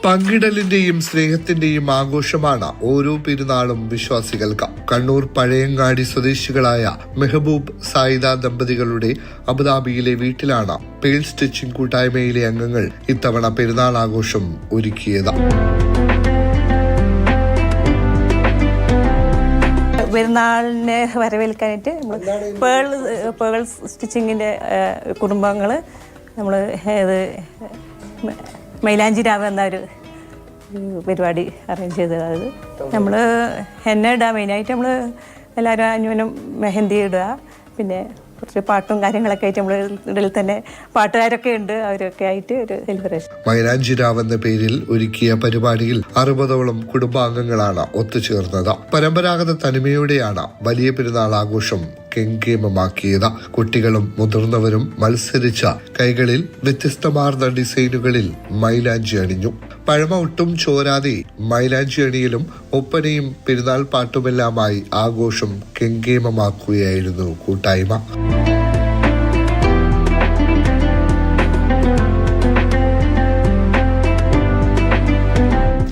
പങ്കിടലിന്റെയും സ്നേഹത്തിന്റെയും ആഘോഷമാണ് ഓരോ പെരുന്നാളും വിശ്വാസികൾക്ക്. കണ്ണൂർ പഴയങ്ങാടി സ്വദേശികളായ മെഹബൂബ് സായിദ ദമ്പതികളുടെ അബുദാബിയിലെ വീട്ടിലാണ് പേൾ സ്റ്റിച്ചിങ് കൂട്ടായ്മയിലെ അംഗങ്ങൾ ഇത്തവണ പെരുന്നാൾ ആഘോഷം ഒരുക്കിയത്. പെരുന്നാളിനെ വരവേൽക്കാനായിട്ട് പേൾ സ്റ്റിച്ചിങ്ങിൻ്റെ കുടുംബങ്ങൾ നമ്മൾ മൈലാഞ്ചി രാവ് എന്ന ഒരു പരിപാടി അറേഞ്ച് ചെയ്തത്. നമ്മൾ ഹെന്ന ഇടുക, മെയിനായിട്ട് നമ്മൾ എല്ലാവരും അന്യോന്യം മെഹന്തി ഇടുക, പിന്നെ കുറച്ച് പാട്ടും കാര്യങ്ങളൊക്കെ ആയിട്ട് നമ്മൾ ഇതിൽ തന്നെ പാട്ടുകാരൊക്കെ ഉണ്ട്, അവരൊക്കെ ആയിട്ട് ഒരു സെലിബ്രേഷൻ. മൈലാഞ്ചി രാവ് എന്ന പേരിൽ ഒരുക്കിയ പരിപാടിയിൽ 60ഓളം കുടുംബാംഗങ്ങളാണ് ഒത്തുചേർന്നത്. പരമ്പരാഗത തനിമയോടെയാണ് വലിയ പെരുന്നാൾ ആഘോഷം കെങ്കേമമാക്കിയത്. കുട്ടികളും മുതിർന്നവരും മത്സരിച്ച കൈകളിൽ വ്യത്യസ്തമാർന്ന ഡിസൈനുകളിൽ മൈലാഞ്ചി അണിഞ്ഞു. പഴമ ഒട്ടും ചോരാതെ മൈലാഞ്ചി അണിയലും ഒപ്പനയും പെരുന്നാൾ പാട്ടുമെല്ലാമായി ആഘോഷം കെങ്കേമമാക്കുകയായിരുന്നു കൂട്ടായ്മ.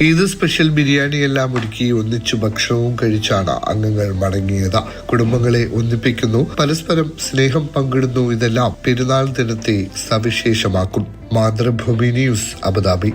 ഈദ് സ്പെഷ്യൽ ബിരിയാണിയെല്ലാം ഒരുക്കി ഒന്നിച്ചു ഭക്ഷണവും കഴിച്ചാണ് അംഗങ്ങൾ മടങ്ങിയത്. കുടുംബങ്ങളെ ഒന്നിപ്പിക്കുന്നു, പരസ്പരം സ്നേഹം പങ്കിടുന്നു. ഇതെല്ലാം പെരുന്നാൾ ദിനത്തെ സവിശേഷമാക്കും. Mathrubhumi news, Abu Dhabi.